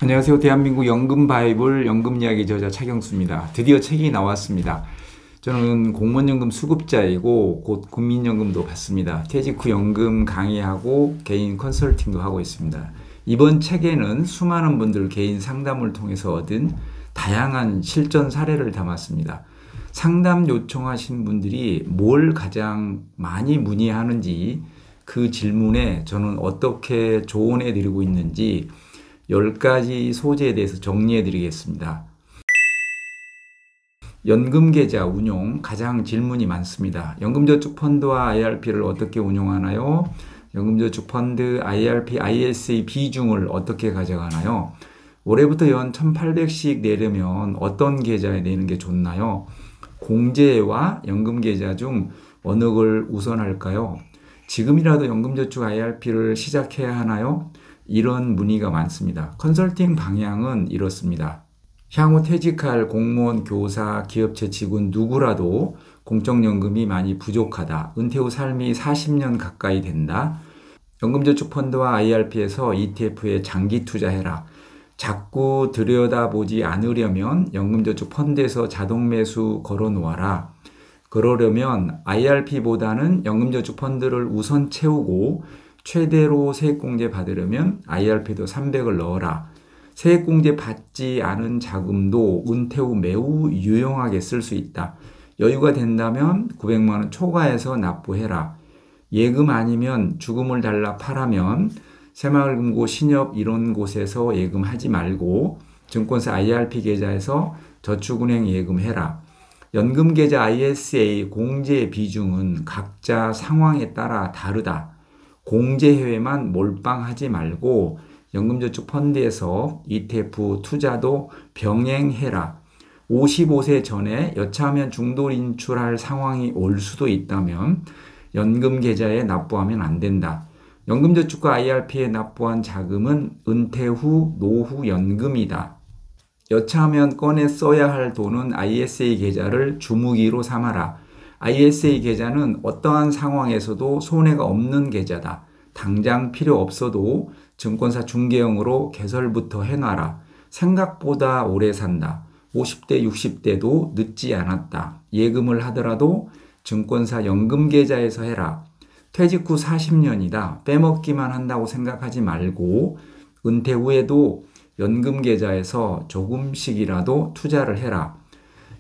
안녕하세요. 대한민국 연금 바이블 연금 이야기 저자 차경수입니다. 드디어 책이 나왔습니다. 저는 공무원연금 수급자이고 곧 국민연금도 받습니다. 퇴직 후 연금 강의하고 개인 컨설팅도 하고 있습니다. 이번 책에는 수많은 분들 개인 상담을 통해서 얻은 다양한 실전 사례를 담았습니다. 상담 요청하신 분들이 뭘 가장 많이 문의하는지, 그 질문에 저는 어떻게 조언해 드리고 있는지 10가지 소재에 대해서 정리해 드리겠습니다. 연금계좌 운용 가장 질문이 많습니다. 연금저축펀드와 IRP를 어떻게 운용하나요? 연금저축펀드, IRP, ISA 비중을 어떻게 가져가나요? 올해부터 연 1,800씩 내려면 어떤 계좌에 내는 게 좋나요? 공제와 연금계좌 중 어느 걸 우선할까요? 지금이라도 연금저축 IRP를 시작해야 하나요? 이런 문의가 많습니다. 컨설팅 방향은 이렇습니다. 향후 퇴직할 공무원, 교사, 기업체 직원 누구라도 공적연금이 많이 부족하다. 은퇴 후 삶이 40년 가까이 된다. 연금저축펀드와 IRP에서 ETF에 장기 투자해라. 자꾸 들여다보지 않으려면 연금저축펀드에서 자동 매수 걸어 놓아라. 그러려면 IRP보다는 연금저축펀드를 우선 채우고 최대로 세액공제 받으려면 IRP도 300을 넣어라. 세액공제 받지 않은 자금도 은퇴 후 매우 유용하게 쓸 수 있다. 여유가 된다면 900만 원 초과해서 납부해라. 예금 아니면 죽음을 달라 팔하면 새마을금고 신협 이런 곳에서 예금하지 말고 증권사 IRP 계좌에서 저축은행 예금해라. 연금계좌 ISA 공제 비중은 각자 상황에 따라 다르다. 공제해외만 몰빵하지 말고 연금저축펀드에서 ETF 투자도 병행해라. 55세 전에 여차하면 중도 인출할 상황이 올 수도 있다면 연금계좌에 납부하면 안 된다. 연금저축과 IRP에 납부한 자금은 은퇴 후 노후 연금이다. 여차하면 꺼내 써야 할 돈은 ISA 계좌를 주무기로 삼아라. ISA 계좌는 어떠한 상황에서도 손해가 없는 계좌다. 당장 필요 없어도 증권사 중개형으로 개설부터 해놔라. 생각보다 오래 산다. 50대, 60대도 늦지 않았다. 예금을 하더라도 증권사 연금계좌에서 해라. 퇴직 후 40년이다. 빼먹기만 한다고 생각하지 말고 은퇴 후에도 연금계좌에서 조금씩이라도 투자를 해라.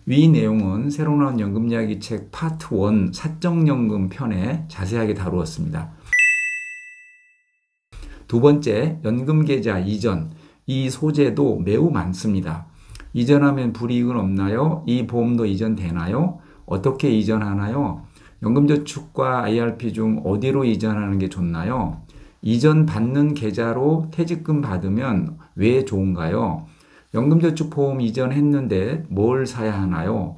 위 내용은 새로 나온 연금이야기 책 파트 1 사적연금 편에 자세하게 다루었습니다. 두 번째, 연금계좌 이전. 이 소재도 매우 많습니다. 이전하면 불이익은 없나요? 이 보험도 이전되나요? 어떻게 이전하나요? 연금저축과 IRP 중 어디로 이전하는 게 좋나요? 이전 받는 계좌로 퇴직금 받으면 왜 좋은가요? 연금저축보험 이전했는데 뭘 사야 하나요?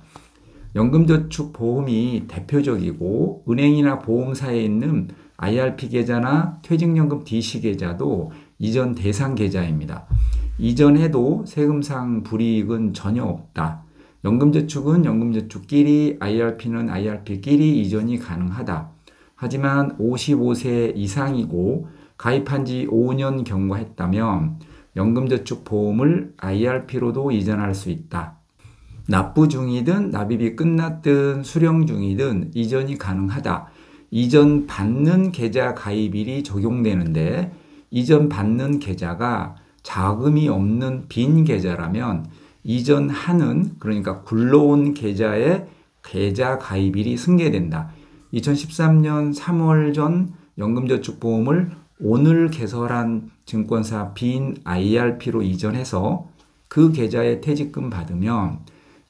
연금저축보험이 대표적이고 은행이나 보험사에 있는 IRP 계좌나 퇴직연금 DC 계좌도 이전 대상 계좌입니다. 이전해도 세금상 불이익은 전혀 없다. 연금저축은 연금저축끼리, IRP는 IRP끼리 이전이 가능하다. 하지만 55세 이상이고 가입한 지 5년 경과했다면 연금저축보험을 IRP로도 이전할 수 있다. 납부 중이든 납입이 끝났든 수령 중이든 이전이 가능하다. 이전 받는 계좌 가입일이 적용되는데 이전 받는 계좌가 자금이 없는 빈 계좌라면 이전하는, 그러니까 굴러온 계좌의 계좌 가입일이 승계된다. 2013년 3월 전 연금저축보험을 오늘 개설한 증권사 빈 IRP로 이전해서 그 계좌에 퇴직금 받으면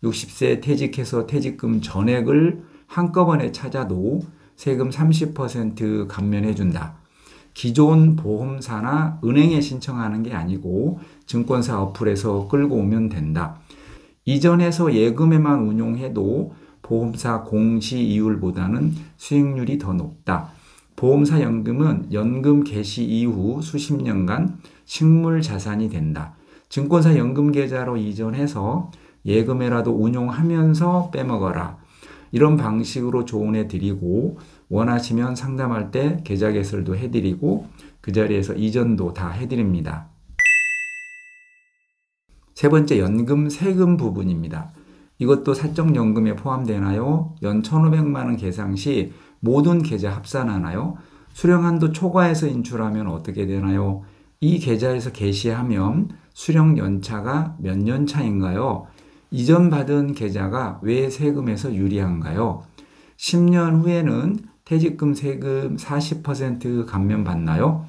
60세 퇴직해서 퇴직금 전액을 한꺼번에 찾아도 세금 30% 감면해준다. 기존 보험사나 은행에 신청하는 게 아니고 증권사 어플에서 끌고 오면 된다. 이전해서 예금에만 운용해도 보험사 공시이율보다는 수익률이 더 높다. 보험사 연금은 연금 개시 이후 수십 년간 식물 자산이 된다. 증권사 연금계좌로 이전해서 예금에라도 운용하면서 빼먹어라. 이런 방식으로 조언해 드리고 원하시면 상담할 때 계좌 개설도 해드리고 그 자리에서 이전도 다 해드립니다. 세 번째, 연금 세금 부분입니다. 이것도 사적연금에 포함되나요? 연 1,500만 원 계상 시 모든 계좌 합산하나요? 수령 한도 초과해서 인출하면 어떻게 되나요? 이 계좌에서 개시하면 수령 연차가 몇 년 차인가요? 이전 받은 계좌가 왜 세금에서 유리한가요? 10년 후에는 퇴직금 세금 40% 감면받나요?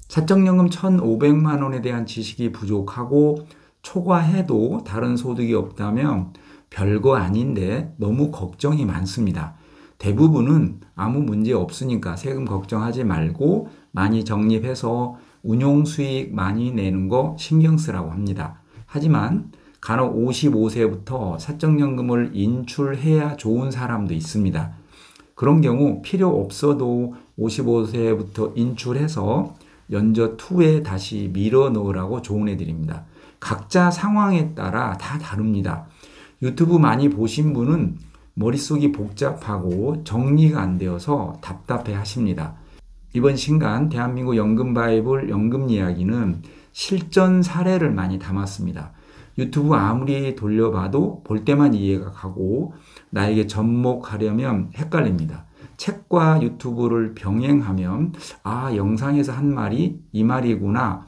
사적연금 1,500만 원에 대한 지식이 부족하고 초과해도 다른 소득이 없다면 별거 아닌데 너무 걱정이 많습니다. 대부분은 아무 문제 없으니까 세금 걱정하지 말고 많이 적립해서 운용 수익 많이 내는 거 신경 쓰라고 합니다. 하지만 간혹 55세부터 사적연금을 인출해야 좋은 사람도 있습니다. 그런 경우 필요 없어도 55세부터 인출해서 연저 2에 다시 밀어 넣으라고 조언해 드립니다. 각자 상황에 따라 다 다릅니다. 유튜브 많이 보신 분은 머릿속이 복잡하고 정리가 안 되어서 답답해 하십니다. 이번 신간 대한민국 연금 바이블 연금 이야기는 실전 사례를 많이 담았습니다. 유튜브 아무리 돌려봐도 볼 때만 이해가 가고 나에게 접목하려면 헷갈립니다. 책과 유튜브를 병행하면 영상에서 한 말이 이 말이구나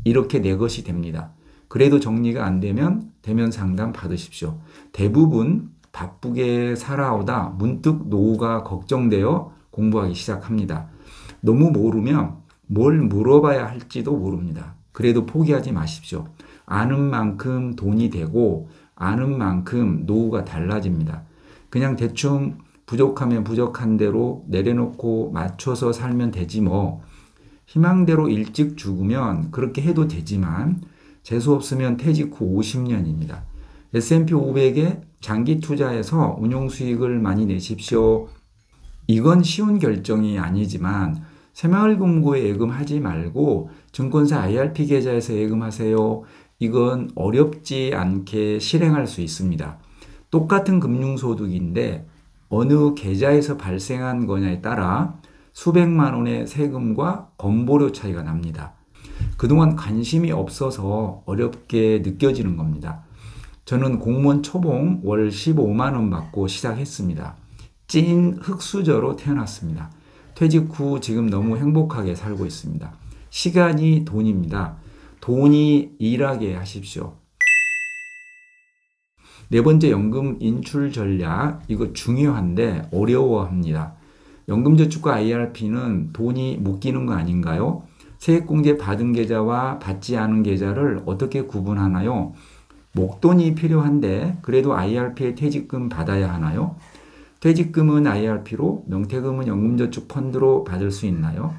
이렇게 내 것이 됩니다. 그래도 정리가 안 되면 대면 상담 받으십시오. 대부분 바쁘게 살아오다 문득 노후가 걱정되어 공부하기 시작합니다. 너무 모르면 뭘 물어봐야 할지도 모릅니다. 그래도 포기하지 마십시오. 아는 만큼 돈이 되고 아는 만큼 노후가 달라집니다. 그냥 대충 부족하면 부족한 대로 내려놓고 맞춰서 살면 되지 뭐. 희망대로 일찍 죽으면 그렇게 해도 되지만 재수 없으면 퇴직 후 50년입니다. S&P 500에 장기 투자해서 운용 수익을 많이 내십시오. 이건 쉬운 결정이 아니지만 새마을금고에 예금하지 말고 증권사 IRP 계좌에서 예금하세요. 이건 어렵지 않게 실행할 수 있습니다. 똑같은 금융소득인데 어느 계좌에서 발생한 거냐에 따라 수백만 원의 세금과 건보료 차이가 납니다. 그동안 관심이 없어서 어렵게 느껴지는 겁니다. 저는 공무원 초봉 월 15만 원 받고 시작했습니다. 찐 흙수저로 태어났습니다. 퇴직 후 지금 너무 행복하게 살고 있습니다. 시간이 돈입니다. 돈이 일하게 하십시오. 네 번째, 연금 인출 전략. 이거 중요한데 어려워합니다. 연금저축과 IRP는 돈이 묶이는 거 아닌가요? 세액공제 받은 계좌와 받지 않은 계좌를 어떻게 구분하나요? 목돈이 필요한데 그래도 IRP에 퇴직금 받아야 하나요? 퇴직금은 IRP로, 명퇴금은 연금저축 펀드로 받을 수 있나요?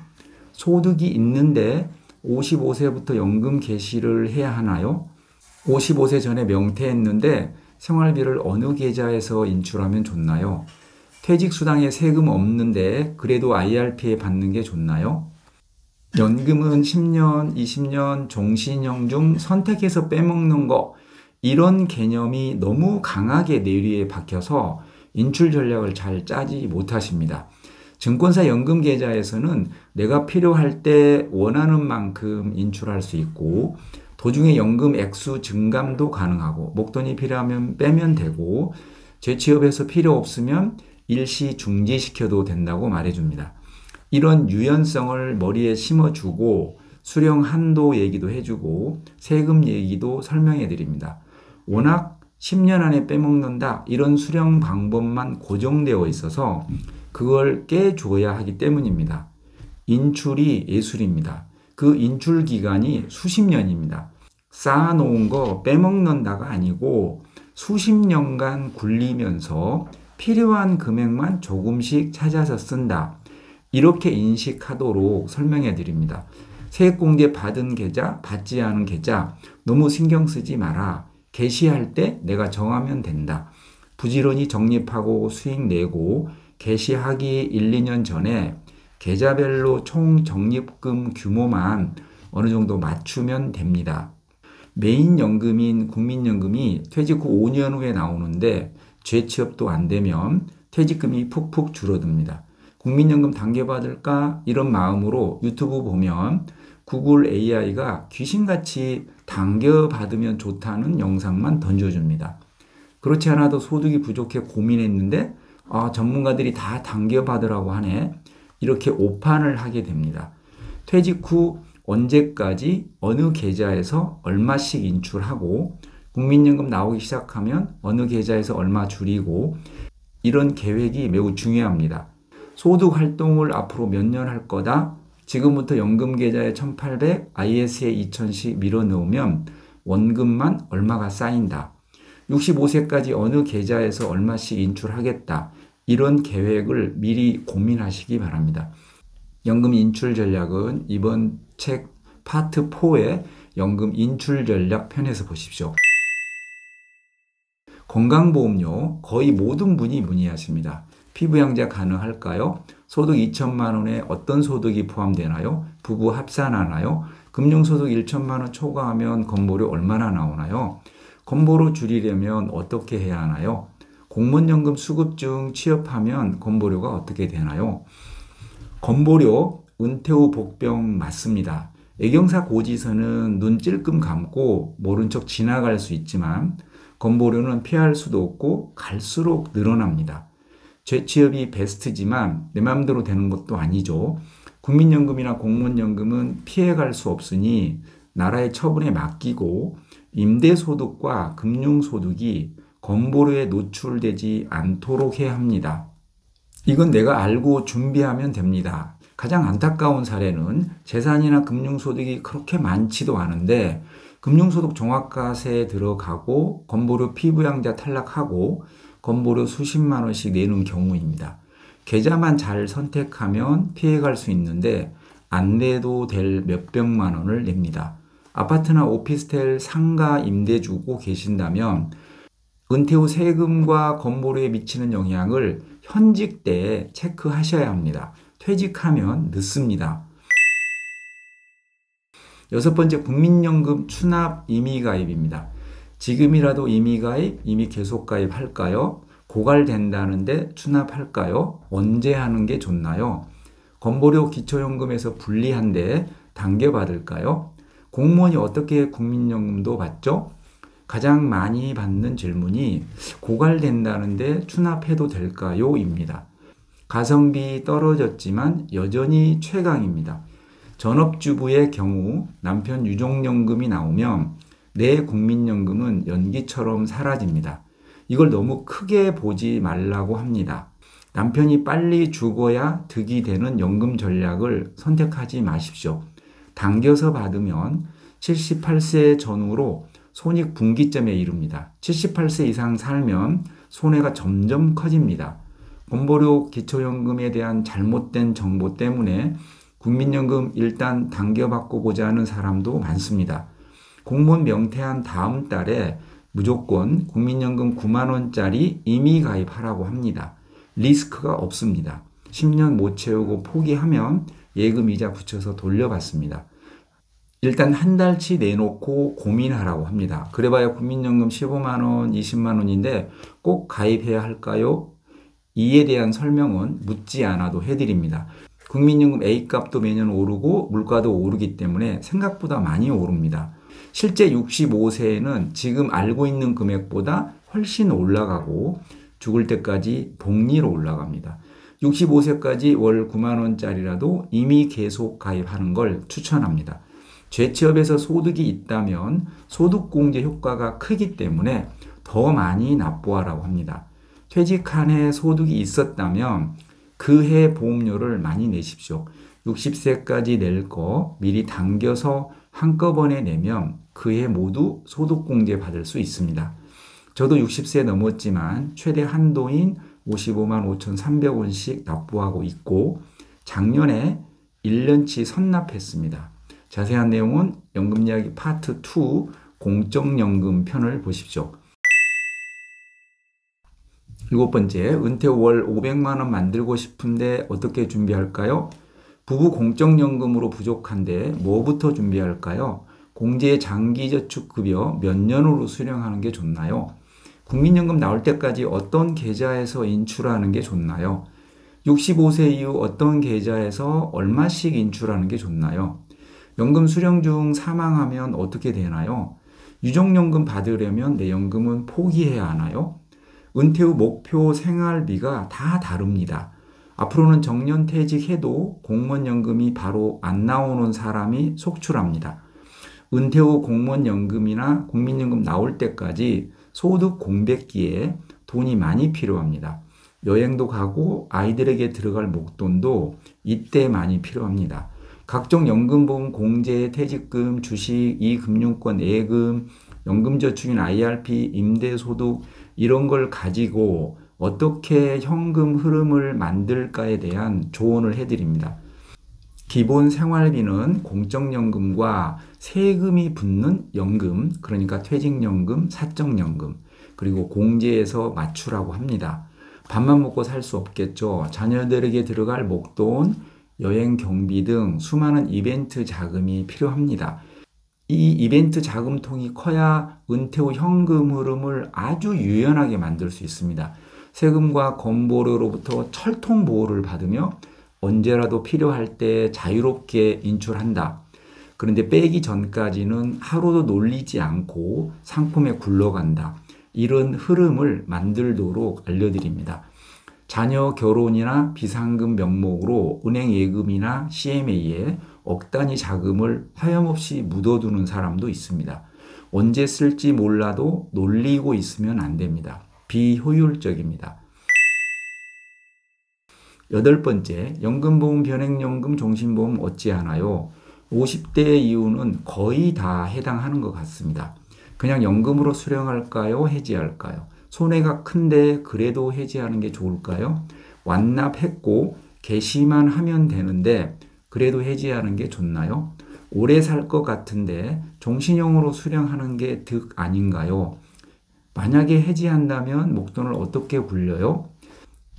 소득이 있는데 55세부터 연금 개시를 해야 하나요? 55세 전에 명퇴했는데 생활비를 어느 계좌에서 인출하면 좋나요? 퇴직수당에 세금 없는데 그래도 IRP에 받는 게 좋나요? 연금은 10년, 20년, 종신형 중 선택해서 빼먹는 거, 이런 개념이 너무 강하게 뇌리에 박혀서 인출 전략을 잘 짜지 못하십니다. 증권사 연금 계좌에서는 내가 필요할 때 원하는 만큼 인출할 수 있고 도중에 연금 액수 증감도 가능하고 목돈이 필요하면 빼면 되고 재취업해서 필요 없으면 일시 중지시켜도 된다고 말해줍니다. 이런 유연성을 머리에 심어주고 수령 한도 얘기도 해주고 세금 얘기도 설명해 드립니다. 워낙 10년 안에 빼먹는다 이런 수령 방법만 고정되어 있어서 그걸 깨줘야 하기 때문입니다. 인출이 예술입니다. 그 인출 기간이 수십 년입니다. 쌓아놓은 거 빼먹는다가 아니고 수십 년간 굴리면서 필요한 금액만 조금씩 찾아서 쓴다. 이렇게 인식하도록 설명해 드립니다. 세액공제 받은 계좌, 받지 않은 계좌 너무 신경 쓰지 마라. 개시할 때 내가 정하면 된다. 부지런히 적립하고 수익 내고 개시하기 1, 2년 전에 계좌별로 총 적립금 규모만 어느 정도 맞추면 됩니다. 메인 연금인 국민연금이 퇴직 후 5년 후에 나오는데 재취업도 안 되면 퇴직금이 푹푹 줄어듭니다. 국민연금 당겨받을까? 이런 마음으로 유튜브 보면 구글 AI가 귀신같이 당겨받으면 좋다는 영상만 던져줍니다. 그렇지 않아도 소득이 부족해 고민했는데 전문가들이 다 당겨받으라고 하네. 이렇게 오판을 하게 됩니다. 퇴직 후 언제까지 어느 계좌에서 얼마씩 인출하고 국민연금 나오기 시작하면 어느 계좌에서 얼마 줄이고 이런 계획이 매우 중요합니다. 소득 활동을 앞으로 몇 년 할 거다. 지금부터 연금 계좌에 1,800, IS에 2,000씩 밀어 넣으면 원금만 얼마가 쌓인다. 65세까지 어느 계좌에서 얼마씩 인출하겠다. 이런 계획을 미리 고민하시기 바랍니다. 연금 인출 전략은 이번 책 파트 4의 연금 인출 전략 편에서 보십시오. 건강보험료 거의 모든 분이 문의하십니다. 피부양자 가능할까요? 소득 2천만 원에 어떤 소득이 포함되나요? 부부 합산하나요? 금융소득 1천만 원 초과하면 건보료 얼마나 나오나요? 건보료 줄이려면 어떻게 해야 하나요? 공무원연금 수급증 취업하면 건보료가 어떻게 되나요? 건보료 은퇴 후 복병 맞습니다. 애경사 고지서는 눈 찔끔 감고 모른 척 지나갈 수 있지만 건보료는 피할 수도 없고 갈수록 늘어납니다. 재취업이 베스트지만 내 마음대로 되는 것도 아니죠. 국민연금이나 공무원연금은 피해갈 수 없으니 나라의 처분에 맡기고 임대소득과 금융소득이 건보료에 노출되지 않도록 해야 합니다. 이건 내가 알고 준비하면 됩니다. 가장 안타까운 사례는 재산이나 금융소득이 그렇게 많지도 않은데 금융소득 종합과세에 들어가고 건보료 피부양자 탈락하고 건보료 수십만 원씩 내는 경우입니다. 계좌만 잘 선택하면 피해갈 수 있는데 안 내도 될 몇백만 원을 냅니다. 아파트나 오피스텔 상가 임대 주고 계신다면 은퇴 후 세금과 건보료에 미치는 영향을 현직 때 체크하셔야 합니다. 퇴직하면 늦습니다. 6번째, 국민연금 추납 임의가입입니다. 지금이라도 임의가입, 임의 계속가입 할까요? 고갈된다는데 추납할까요? 언제 하는 게 좋나요? 건보료 기초연금에서 불리한데 당겨받을까요? 공무원이 어떻게 국민연금도 받죠? 가장 많이 받는 질문이 고갈된다는데 추납해도 될까요? 입니다. 가성비 떨어졌지만 여전히 최강입니다. 전업주부의 경우 남편 유족연금이 나오면 내 국민연금은 연기처럼 사라집니다. 이걸 너무 크게 보지 말라고 합니다. 남편이 빨리 죽어야 득이 되는 연금 전략을 선택하지 마십시오. 당겨서 받으면 78세 전후로 손익분기점에 이릅니다. 78세 이상 살면 손해가 점점 커집니다. 건보료 기초연금에 대한 잘못된 정보 때문에 국민연금 일단 당겨받고 보자는 사람도 많습니다. 공무원 명퇴한 다음 달에 무조건 국민연금 9만 원짜리 임의가입하라고 합니다. 리스크가 없습니다. 10년 못 채우고 포기하면 예금이자 붙여서 돌려받습니다. 일단 한 달치 내놓고 고민하라고 합니다. 그래봐야 국민연금 15만 원, 20만 원인데 꼭 가입해야 할까요? 이에 대한 설명은 묻지 않아도 해드립니다. 국민연금 A값도 매년 오르고 물가도 오르기 때문에 생각보다 많이 오릅니다. 실제 65세에는 지금 알고 있는 금액보다 훨씬 올라가고 죽을 때까지 복리로 올라갑니다. 65세까지 월 9만 원짜리라도 이미 계속 가입하는 걸 추천합니다. 재취업에서 소득이 있다면 소득공제 효과가 크기 때문에 더 많이 납부하라고 합니다. 퇴직한 해 소득이 있었다면 그 해 보험료를 많이 내십시오. 60세까지 낼 거 미리 당겨서 한꺼번에 내면 그 해 모두 소득공제 받을 수 있습니다. 저도 60세 넘었지만 최대 한도인 55만 5,300원씩 납부하고 있고 작년에 1년치 선납했습니다. 자세한 내용은 연금이야기 파트 2 공적연금 편을 보십시오. 7번째, 은퇴 후 월 500만 원 만들고 싶은데 어떻게 준비할까요? 부부 공적연금으로 부족한데 뭐부터 준비할까요? 공제 장기저축급여 몇 년으로 수령하는 게 좋나요? 국민연금 나올 때까지 어떤 계좌에서 인출하는 게 좋나요? 65세 이후 어떤 계좌에서 얼마씩 인출하는 게 좋나요? 연금 수령 중 사망하면 어떻게 되나요? 유족연금 받으려면 내 연금은 포기해야 하나요? 은퇴 후 목표 생활비가 다 다릅니다. 앞으로는 정년퇴직해도 공무원연금이 바로 안 나오는 사람이 속출합니다. 은퇴 후 공무원연금이나 국민연금 나올 때까지 소득 공백기에 돈이 많이 필요합니다. 여행도 가고 아이들에게 들어갈 목돈도 이때 많이 필요합니다. 각종 연금보험, 공제, 퇴직금, 주식, 이금융권, 예금, 연금저축인 IRP, 임대소득 이런 걸 가지고 어떻게 현금 흐름을 만들까에 대한 조언을 해드립니다. 기본 생활비는 공적연금과 세금이 붙는 연금, 그러니까 퇴직연금, 사적연금, 그리고 공제에서 맞추라고 합니다. 밥만 먹고 살 수 없겠죠. 자녀들에게 들어갈 목돈, 여행 경비 등 수많은 이벤트 자금이 필요합니다. 이 이벤트 자금통이 커야 은퇴 후 현금 흐름을 아주 유연하게 만들 수 있습니다. 세금과 건보료로부터 철통 보호를 받으며 언제라도 필요할 때 자유롭게 인출한다. 그런데 빼기 전까지는 하루도 놀리지 않고 상품에 굴러간다. 이런 흐름을 만들도록 알려드립니다. 자녀 결혼이나 비상금 명목으로 은행 예금이나 CMA에 억 단위 자금을 하염없이 묻어두는 사람도 있습니다. 언제 쓸지 몰라도 놀리고 있으면 안 됩니다. 비효율적입니다. 8번째, 연금보험, 변액연금, 종신보험 어찌하나요? 50대 이후는 거의 다 해당하는 것 같습니다. 그냥 연금으로 수령할까요? 해지할까요? 손해가 큰데 그래도 해지하는 게 좋을까요? 완납했고 개시만 하면 되는데 그래도 해지하는 게 좋나요? 오래 살 것 같은데 종신형으로 수령하는 게 득 아닌가요? 만약에 해지한다면 목돈을 어떻게 굴려요?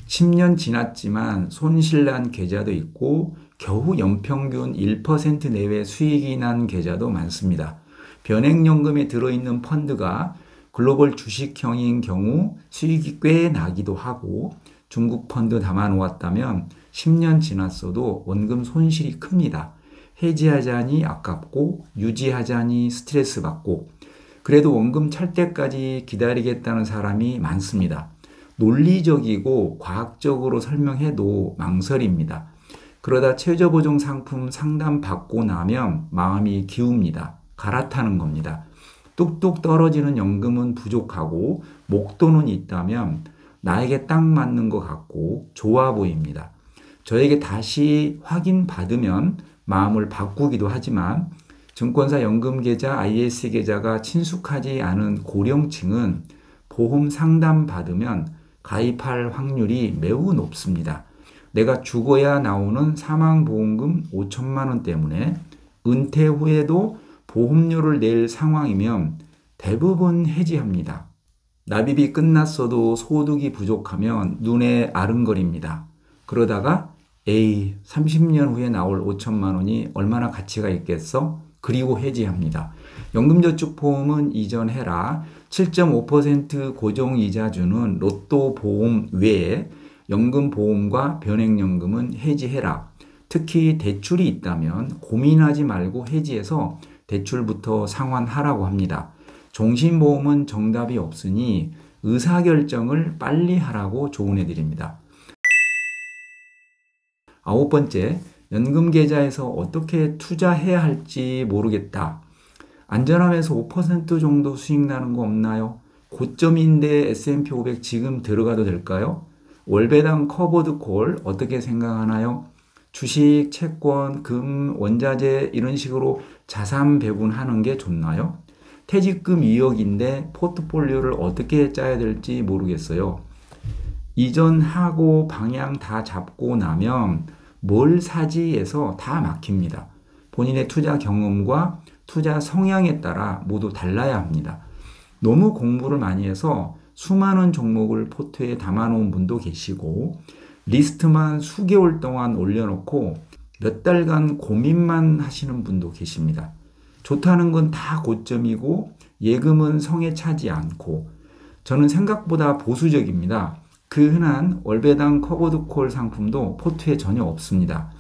10년 지났지만 손실난 계좌도 있고 겨우 연평균 1% 내외 수익이 난 계좌도 많습니다. 변액연금에 들어있는 펀드가 글로벌 주식형인 경우 수익이 꽤 나기도 하고 중국 펀드 담아놓았다면 10년 지났어도 원금 손실이 큽니다. 해지하자니 아깝고 유지하자니 스트레스 받고 그래도 원금 찰 때까지 기다리겠다는 사람이 많습니다. 논리적이고 과학적으로 설명해도 망설입니다. 그러다 최저보증 상품 상담 받고 나면 마음이 기웁니다. 갈아타는 겁니다. 뚝뚝 떨어지는 연금은 부족하고 목돈은 있다면 나에게 딱 맞는 것 같고 좋아 보입니다. 저에게 다시 확인받으면 마음을 바꾸기도 하지만 증권사 연금계좌, IS 계좌가 친숙하지 않은 고령층은 보험 상담 받으면 가입할 확률이 매우 높습니다. 내가 죽어야 나오는 사망보험금 5천만 원 때문에 은퇴 후에도 보험료를 낼 상황이면 대부분 해지합니다. 납입이 끝났어도 소득이 부족하면 눈에 아른거립니다. 그러다가 에이 30년 후에 나올 5천만 원이 얼마나 가치가 있겠어? 그리고 해지합니다. 연금저축보험은 이전해라. 7.5% 고정이자 주는 로또 보험 외에 연금보험과 변액연금은 해지해라. 특히 대출이 있다면 고민하지 말고 해지해서 대출부터 상환하라고 합니다. 종신보험은 정답이 없으니 의사결정을 빨리 하라고 조언해드립니다. 9번째, 연금계좌에서 어떻게 투자해야 할지 모르겠다. 안전하면서 5% 정도 수익 나는 거 없나요? 고점인데 S&P 500 지금 들어가도 될까요? 월배당 커버드 콜 어떻게 생각하나요? 주식, 채권, 금, 원자재 이런 식으로 자산 배분하는 게 좋나요? 퇴직금 2억인데 포트폴리오를 어떻게 짜야 될지 모르겠어요. 이전하고 방향 다 잡고 나면 뭘 사지에서 다 막힙니다. 본인의 투자 경험과 투자 성향에 따라 모두 달라야 합니다. 너무 공부를 많이 해서 수많은 종목을 포트에 담아놓은 분도 계시고 리스트만 수개월 동안 올려놓고 몇 달간 고민만 하시는 분도 계십니다. 좋다는 건 다 고점이고 예금은 성에 차지 않고 저는 생각보다 보수적입니다. 그 흔한 월배당 커버드 콜 상품도 포트에 전혀 없습니다.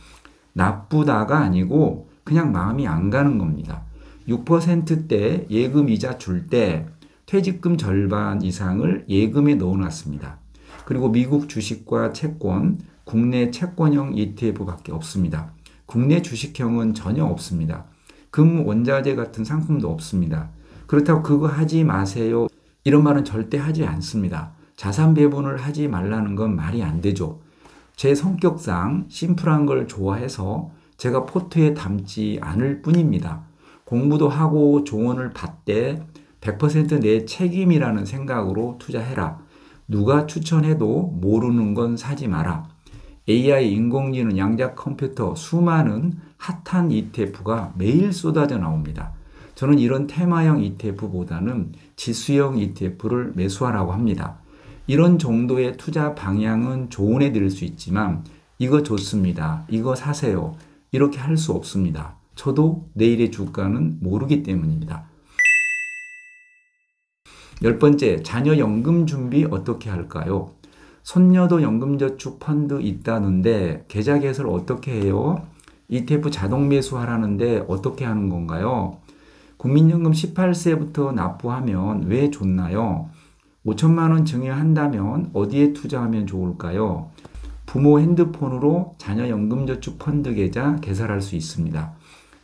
나쁘다가 아니고 그냥 마음이 안 가는 겁니다. 6%대 예금 이자 줄 때 퇴직금 절반 이상을 예금에 넣어놨습니다. 그리고 미국 주식과 채권, 국내 채권형 ETF밖에 없습니다. 국내 주식형은 전혀 없습니다. 금 원자재 같은 상품도 없습니다. 그렇다고 그거 하지 마세요, 이런 말은 절대 하지 않습니다. 자산 배분을 하지 말라는 건 말이 안 되죠. 제 성격상 심플한 걸 좋아해서 제가 포트에 담지 않을 뿐입니다. 공부도 하고 조언을 받되 100% 내 책임이라는 생각으로 투자해라. 누가 추천해도 모르는 건 사지 마라. AI, 인공지능, 양자 컴퓨터, 수많은 핫한 ETF가 매일 쏟아져 나옵니다. 저는 이런 테마형 ETF보다는 지수형 ETF를 매수하라고 합니다. 이런 정도의 투자 방향은 조언해 드릴 수 있지만 이거 좋습니다, 이거 사세요, 이렇게 할 수 없습니다. 저도 내일의 주가는 모르기 때문입니다. 10번째, 자녀 연금 준비 어떻게 할까요? 손녀도 연금저축 펀드 있다는데 계좌 개설 어떻게 해요? ETF 자동 매수하라는데 어떻게 하는 건가요? 국민연금 18세부터 납부하면 왜 좋나요? 5천만 원 증여한다면 어디에 투자하면 좋을까요? 부모 핸드폰으로 자녀 연금저축 펀드 계좌 개설할 수 있습니다.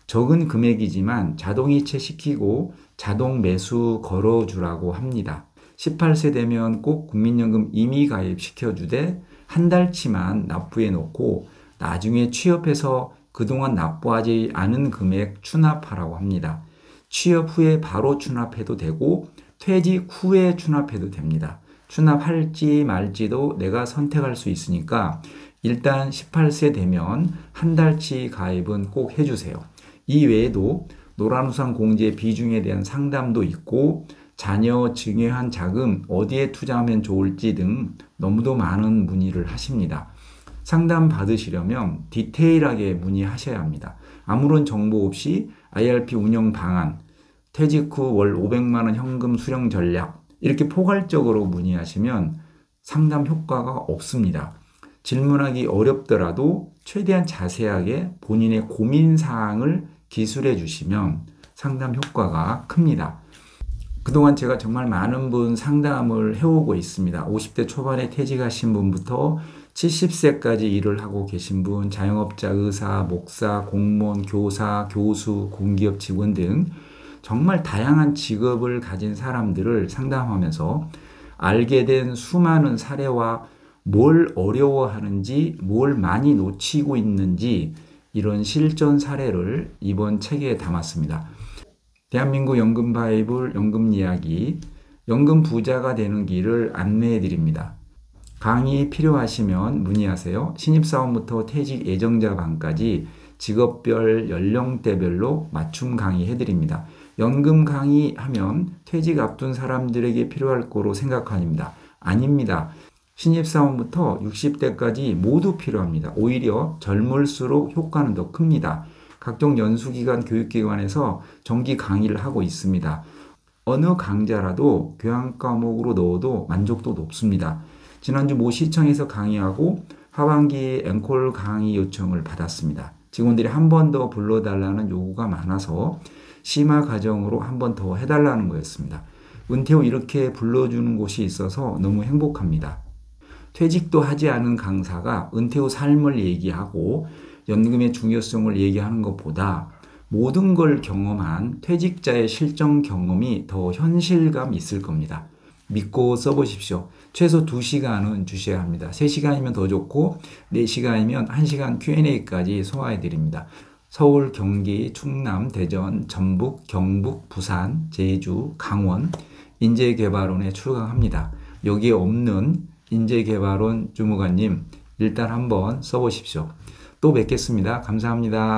적은 금액이지만 자동이체 시키고 자동 매수 걸어주라고 합니다. 18세 되면 꼭 국민연금 임의 가입 시켜주되 한 달치만 납부해 놓고 나중에 취업해서 그동안 납부하지 않은 금액 추납하라고 합니다. 취업 후에 바로 추납해도 되고 퇴직 후에 추납해도 됩니다. 추납할지 말지도 내가 선택할 수 있으니까 일단 18세 되면 한 달치 가입은 꼭 해주세요. 이 외에도 노란우산 공제 비중에 대한 상담도 있고 자녀 증여한 자금 어디에 투자하면 좋을지 등 너무도 많은 문의를 하십니다. 상담 받으시려면 디테일하게 문의하셔야 합니다. 아무런 정보 없이 IRP 운영 방안, 퇴직 후 월 500만 원 현금 수령 전략, 이렇게 포괄적으로 문의하시면 상담 효과가 없습니다. 질문하기 어렵더라도 최대한 자세하게 본인의 고민사항을 기술해 주시면 상담 효과가 큽니다. 그동안 제가 정말 많은 분 상담을 해오고 있습니다. 50대 초반에 퇴직하신 분부터 70세까지 일을 하고 계신 분, 자영업자, 의사, 목사, 공무원, 교사, 교수, 공기업 직원 등 정말 다양한 직업을 가진 사람들을 상담하면서 알게 된 수많은 사례와 뭘 어려워하는지, 뭘 많이 놓치고 있는지 이런 실전 사례를 이번 책에 담았습니다. 대한민국 연금 바이블 연금 이야기, 연금 부자가 되는 길을 안내해 드립니다. 강의 필요하시면 문의하세요. 신입사원부터 퇴직 예정자 반까지 직업별 연령대별로 맞춤 강의 해드립니다. 연금 강의 하면 퇴직 앞둔 사람들에게 필요할 거로 생각합니다. 아닙니다. 신입사원부터 60대까지 모두 필요합니다. 오히려 젊을수록 효과는 더 큽니다. 각종 연수기관, 교육기관에서 정기 강의를 하고 있습니다. 어느 강좌라도 교양 과목으로 넣어도 만족도 높습니다. 지난주 모 시청에서 강의하고 하반기 앵콜 강의 요청을 받았습니다. 직원들이 한 번 더 불러달라는 요구가 많아서 심화 과정으로 한 번 더 해달라는 거였습니다. 은퇴 후 이렇게 불러주는 곳이 있어서 너무 행복합니다. 퇴직도 하지 않은 강사가 은퇴 후 삶을 얘기하고 연금의 중요성을 얘기하는 것보다 모든 걸 경험한 퇴직자의 실전 경험이 더 현실감 있을 겁니다. 믿고 써보십시오. 최소 2시간은 주셔야 합니다. 3시간이면 더 좋고 4시간이면 1시간 Q&A까지 소화해드립니다. 서울, 경기, 충남, 대전, 전북, 경북, 부산, 제주, 강원 인재개발원에 출강합니다. 여기에 없는 인재개발원 주무관님 일단 한번 써보십시오. 또 뵙겠습니다. 감사합니다.